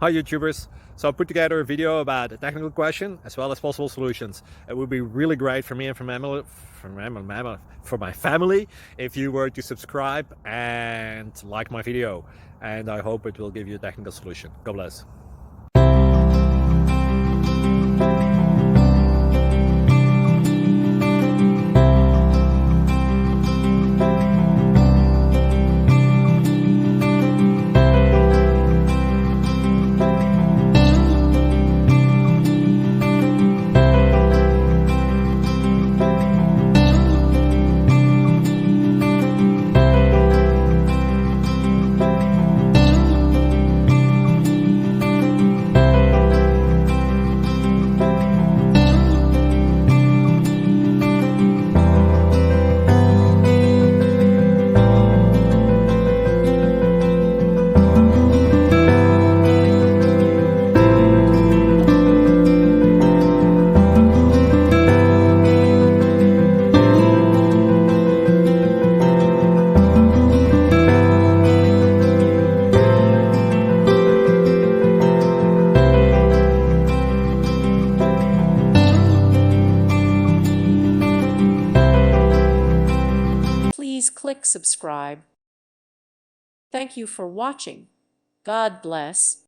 Hi YouTubers! So I put together a video about a technical question as well as possible solutions. It would be really great for me and for my family if you were to subscribe and like my video, and I hope it will give you a technical solution. God bless. Please click subscribe. Thank you for watching. God bless.